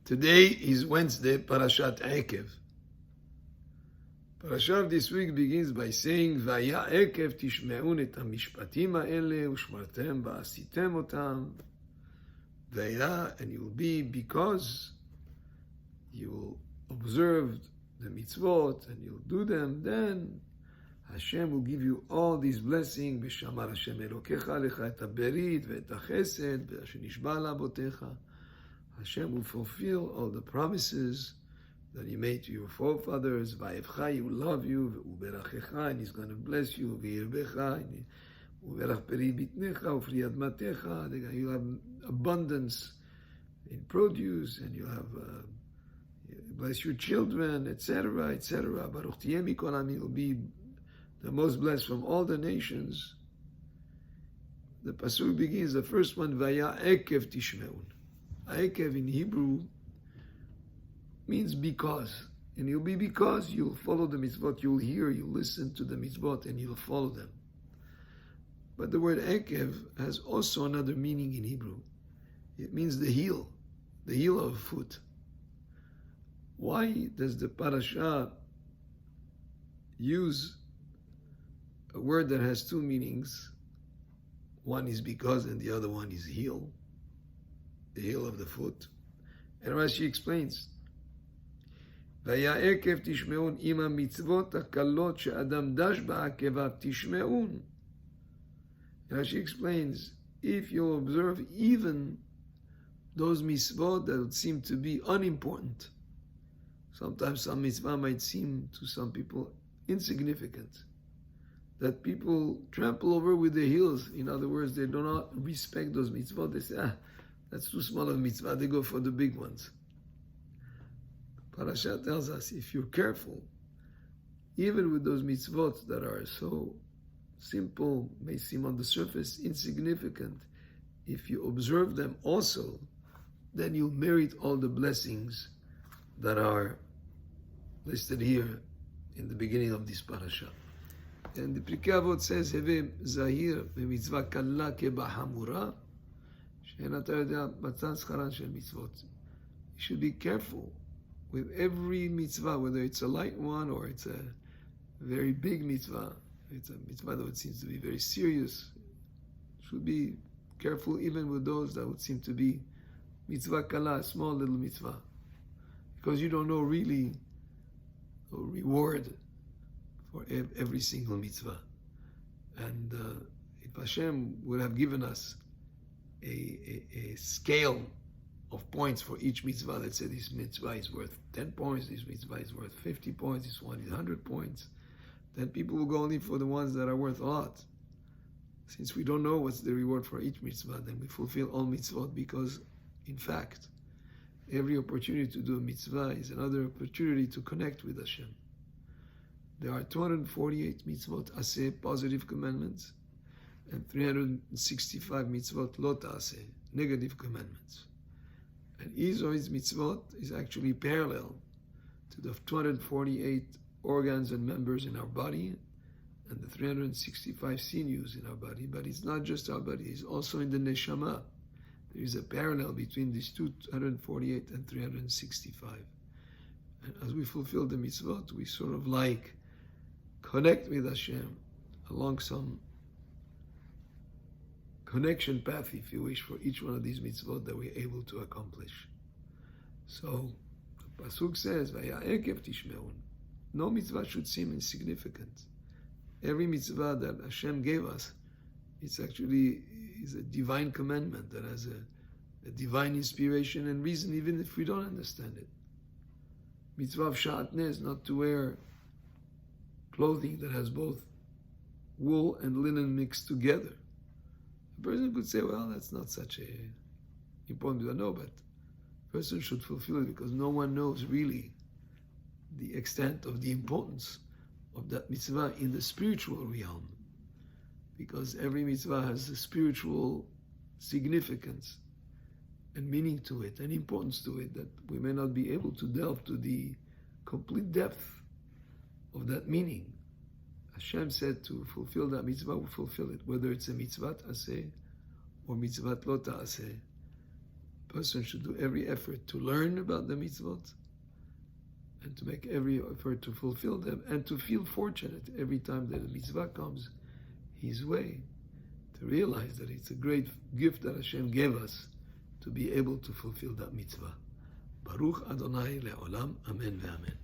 Today is Wednesday, Parashat Ekev. Parashat this week begins by saying, Vaya Ekev tishme'un et hamishpatim ha'ele ushmartem va'asitem otam. Vaya, and you will be because you will observe the mitzvot and you'll do them, then Hashem will give you all these blessings. V'shamar Hashem Elokecha lecha et haberit ve'et hachesed ve'asher nishba la'avotecha. Hashem will fulfill all the promises that He made to your forefathers. Va'evcha, He will love you. U'berachecha, and He's going to bless you. V'yirbecha, and u'berach peri bitnecha u'fri admatecha. You'll have abundance in produce, and you'll have bless your children, etc., etc. Baruch tiyeh mikol ha'amim, will be the most blessed from all the nations. The pasuk begins, the first one, Vaya Ekev tishme'un. Ekev in Hebrew means because. And it'll be because you'll follow the mitzvot, you'll hear, you'll listen to the mitzvot, and you'll follow them. But the word Ekev has also another meaning in Hebrew. It means the heel of a foot. Why does the parasha use a word that has two meanings? One is because and the other one is heel. The heel of the foot. And Rashi explains, Vaya Ekev tishme'un ima mitzvot hakalot she'adam dash ba'akevav tishme'un. Rashi explains, if you observe even those mitzvot that would seem to be unimportant, sometimes some mitzvah might seem to some people insignificant, that people trample over with their heels. In other words, they do not respect those mitzvot. They say, that's too small of a mitzvah, they go for the big ones. Parasha tells us, if you're careful, even with those mitzvot that are so simple, may seem on the surface insignificant, if you observe them also, then you'll merit all the blessings that are listed here in the beginning of this parasha. And the Pirkei Avot says, Heve zahir b'mitzvah kalla kebahamura, she'en ata yodea matan scharan shel mitzvot. You should be careful with every mitzvah, whether it's a light one or it's a very big mitzvah. It's a mitzvah that seems to be very serious. You should be careful even with those that would seem to be mitzvah kalla, a small little mitzvah, because you don't know really a reward for every single mitzvah. And if Hashem would have given us a scale of points for each mitzvah, let's say this mitzvah is worth 10 points, this mitzvah is worth 50 points, this one is 100 points, then people will go only for the ones that are worth a lot. Since we don't know what's the reward for each mitzvah, then we fulfill all mitzvot, because in fact, every opportunity to do a mitzvah is another opportunity to connect with Hashem. There are 248 mitzvot aseh, positive commandments, and 365 mitzvot lo ta'aseh, negative commandments. And each of these mitzvot is actually parallel to the 248 organs and members in our body and the 365 sinews in our body. But it's not just our body, it's also in the neshama. There is a parallel between these 248 and 365. And as we fulfill the mitzvot, we sort of like connect with Hashem along some connection path, if you wish, for each one of these mitzvot that we're able to accomplish. So, the pasuk says, Vaya Ekev tishme'un. No mitzvah should seem insignificant. Every mitzvah that Hashem gave us, it's actually is a divine commandment that has a divine inspiration and reason, even if we don't understand it. Mitzvah of shatneh is not to wear clothing that has both wool and linen mixed together. A person could say, well, that's not such a important mitzvah. No, but a person should fulfill it because no one knows really the extent of the importance of that mitzvah in the spiritual realm. Because every mitzvah has a spiritual significance and meaning to it and importance to it that we may not be able to delve to the complete depth of that meaning. Hashem said to fulfill that mitzvah, we'll fulfill it, whether it's a mitzvah aseh or mitzvah lo ta'aseh. person should do every effort to learn about the mitzvot and to make every effort to fulfill them and to feel fortunate every time that a mitzvah comes his way, to realize that it's a great gift that Hashem gave us to be able to fulfill that mitzvah. Baruch Adonai le'olam, amen ve'amen.